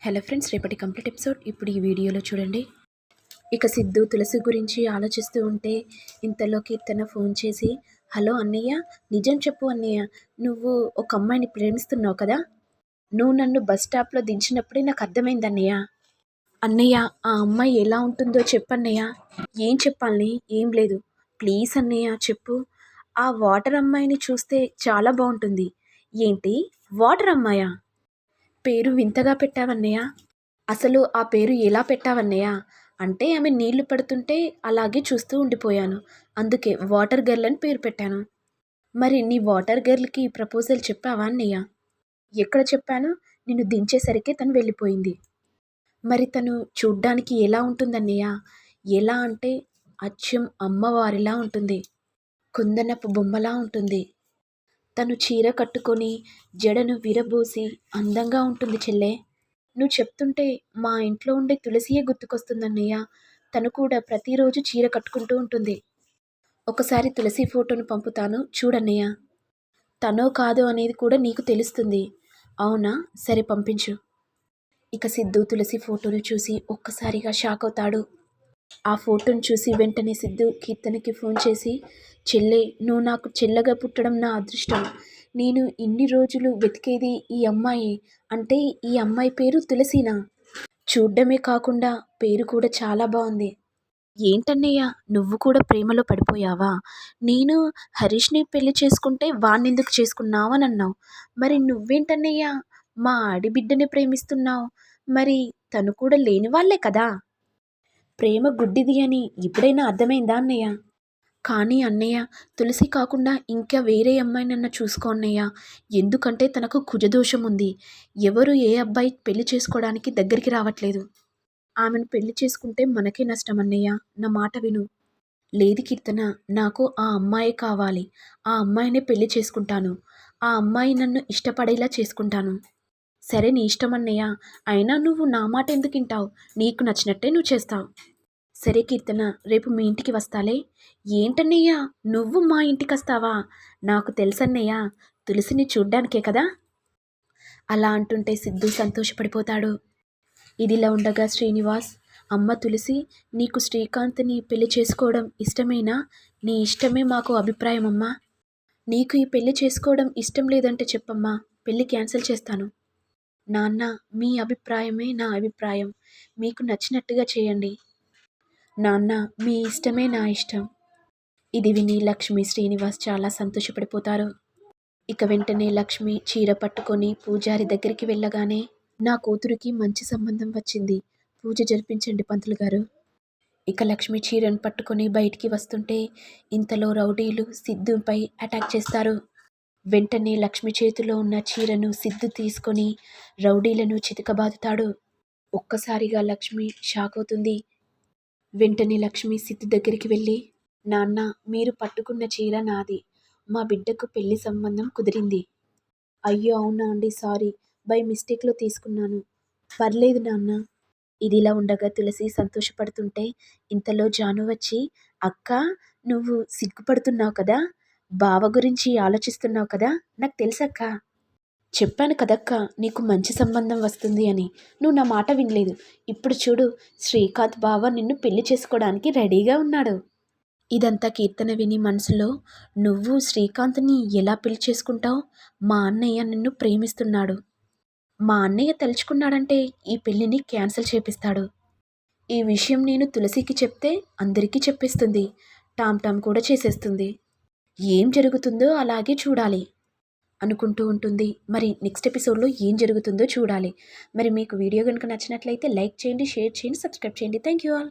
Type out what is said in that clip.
Hello friends, రేపటి complete episode ఇప్పుడు ఈ వీడియోలో చూడండి. ఇక సిద్ధు తులసి గురించి ఆలోచిస్తూ ఉంటే ఇంతలో కీర్తన ఫోన్ చేసి, హలో అన్నయ్య, నిజం చెప్పు అన్నయ్య, నువ్వు ఒక అమ్మాయిని ప్రేమిస్తున్నావు కదా? నువ్వు నన్ను బస్ స్టాప్లో దించినప్పుడే నాకు అర్థమైంది అన్నయ్య. అన్నయ్య, ఆ అమ్మాయి ఎలా ఉంటుందో చెప్పన్నయ్య. ఏం చెప్పాలని? ఏం లేదు, ప్లీజ్ అన్నయ్య చెప్పు. ఆ వాటర్ అమ్మాయిని చూస్తే చాలా బాగుంటుంది. ఏంటి, వాటర్ అమ్మాయా? పేరు వింతగా పెట్టావన్నయ్య. అసలు ఆ పేరు ఎలా పెట్టావన్నయ్య? అంటే ఆమె నీళ్లు పడుతుంటే అలాగే చూస్తూ ఉండిపోయాను, అందుకే వాటర్ గర్ల్ అని పేరు పెట్టాను. మరి నీ వాటర్ గర్ల్కి ప్రపోజల్ చెప్పావా అన్నయ్య? ఎక్కడ చెప్పాను? నిన్ను దించేసరికి తను వెళ్ళిపోయింది. మరి తను చూడ్డానికి ఎలా ఉంటుందన్నయ్య? ఎలా అంటే అచ్చం అమ్మవారిలా ఉంటుంది, కుందనపు బొమ్మలా ఉంటుంది. తను చీర కట్టుకొని జడను విరబోసి అందంగా ఉంటుంది చెల్లె. నువ్వు చెప్తుంటే మా ఇంట్లో ఉండే తులసియే గుర్తుకొస్తుందన్నయ్య. తను కూడా ప్రతిరోజు చీర కట్టుకుంటూ ఉంటుంది. ఒకసారి తులసి ఫోటోను పంపుతాను చూడన్నయ్య. తనో కాదో అనేది కూడా నీకు తెలుస్తుంది. అవునా, సరే పంపించు. ఇక సిద్ధు తులసి ఫోటోను చూసి ఒక్కసారిగా షాక్ అవుతాడు. ఆ ఫోటోను చూసి వెంటనే సిద్ధు కీర్తనకి ఫోన్ చేసి, చెల్లె, నువ్వు నాకు చెల్లెగా పుట్టడం నా అదృష్టం. నేను ఇన్ని రోజులు వెతికేది ఈ అమ్మాయి. అంటే ఈ అమ్మాయి పేరు తులసినా? చూడ్డమే కాకుండా పేరు కూడా చాలా బాగుంది. ఏంటన్నయ్య, నువ్వు కూడా ప్రేమలో పడిపోయావా? నేను హరీష్ని పెళ్లి చేసుకుంటే వాణ్ణెందుకు చేసుకున్నావు అని అన్నావు. మరి నువ్వేంటన్నయ్య మా ఆడిబిడ్డని ప్రేమిస్తున్నావు? మరి తను కూడా లేని వాళ్ళే కదా. ప్రేమ గుడ్డిది అని ఇప్పుడైనా అర్థమైందా అన్నయ్య? కానీ అన్నయ్య, తులసి కాకుండా ఇంకా వేరే అమ్మాయినన్నా చూసుకో అన్నయ్య. ఎందుకంటే తనకు కుజదోషం ఉంది. ఎవరు ఏ అబ్బాయి పెళ్లి చేసుకోవడానికి దగ్గరికి రావట్లేదు. ఆమెను పెళ్లి చేసుకుంటే మనకే నష్టం అన్నయ్య, నా మాట విను. లేదు కీర్తన, నాకు ఆ అమ్మాయే కావాలి. ఆ అమ్మాయినే పెళ్లి చేసుకుంటాను. ఆ అమ్మాయి నన్ను ఇష్టపడేలా చేసుకుంటాను. సరే, నీ ఇష్టం అన్నయ్య. అయినా నువ్వు నా మాట ఎందుకు వింటావు? నీకు నచ్చినట్టే నువ్వు చేస్తావు. సరే కీర్తన, రేపు మీ ఇంటికి వస్తాలే. ఏంటన్నయ్య, నువ్వు మా ఇంటికి వస్తావా? నాకు తెలుసన్నయ్య, తులసిని చూడ్డానికే కదా. అలా అంటుంటే సిద్ధు సంతోషపడిపోతాడు. ఇదిలా ఉండగా శ్రీనివాస్, అమ్మ తులసి, నీకు శ్రీకాంత్ని పెళ్లి చేసుకోవడం ఇష్టమేనా? నీ ఇష్టమే మాకు అభిప్రాయం అమ్మా. నీకు ఈ పెళ్లి చేసుకోవడం ఇష్టం లేదంటే చెప్పమ్మా, పెళ్లి క్యాన్సిల్ చేస్తాను. నాన్న, మీ అభిప్రాయమే నా అభిప్రాయం. మీకు నచ్చినట్టుగా చేయండి. నాన్న, మీ ఇష్టమే నా ఇష్టం. ఇది విని లక్ష్మి, శ్రీనివాస్ చాలా సంతోషపడిపోతారు. ఇక వెంటనే లక్ష్మి చీర పట్టుకొని పూజారి దగ్గరికి వెళ్ళగానే, నా కూతురికి మంచి సంబంధం వచ్చింది, పూజ జరిపించండి పంతులు గారు. ఇక లక్ష్మి చీరను పట్టుకొని బయటికి వస్తుంటే ఇంతలో రౌడీలు సిద్ధుపై అటాక్ చేస్తారు. వెంటనే లక్ష్మి చేతిలో ఉన్న చీరను సిద్ధు తీసుకొని రౌడీలను చితకబాదుతాడు. ఒక్కసారిగా లక్ష్మి షాక్ అవుతుంది. వెంటనే లక్ష్మి సిద్ధు దగ్గరికి వెళ్ళి, నాన్న, మీరు పట్టుకున్న చీర నాది. మా బిడ్డకు పెళ్లి సంబంధం కుదిరింది. అయ్యో అవునా అండి, సారీ, బై మిస్టేక్లో తీసుకున్నాను. పర్లేదు నాన్న. ఇదిలా ఉండగా తులసి సంతోషపడుతుంటే ఇంతలో జాను వచ్చి, అక్క, నువ్వు సిగ్గుపడుతున్నావు కదా, బావ గురించి ఆలోచిస్తున్నావు కదా, నాకు తెలుసక్క. చెప్పాను కదక్క, నీకు మంచి సంబంధం వస్తుంది అని. నువ్వు నా మాట వినలేదు. ఇప్పుడు చూడు, శ్రీకాంత్ బావ నిన్ను పెళ్లి చేసుకోవడానికి రెడీగా ఉన్నాడు. ఇదంతా కీర్తన విని మనసులో, నువ్వు శ్రీకాంత్ని ఎలా పెళ్లి చేసుకుంటావు? మా అన్నయ్య నిన్ను ప్రేమిస్తున్నాడు. మా అన్నయ్య తలుచుకున్నాడంటే ఈ పెళ్లిని క్యాన్సిల్ చేపిస్తాడు. ఈ విషయం నేను తులసికి చెప్తే అందరికీ చెప్పేస్తుంది. టామ్ టామ్ కూడా చేసేస్తుంది. ఏం జరుగుతుందో అలాగే చూడాలి అనుకుంటూ ఉంటుంది. మరి నెక్స్ట్ ఎపిసోడ్లో ఏం జరుగుతుందో చూడాలి. మరి మీకు వీడియో కనుక నచ్చినట్లయితే లైక్ చేయండి, షేర్ చేయండి, సబ్స్క్రైబ్ చేయండి. Thank you all.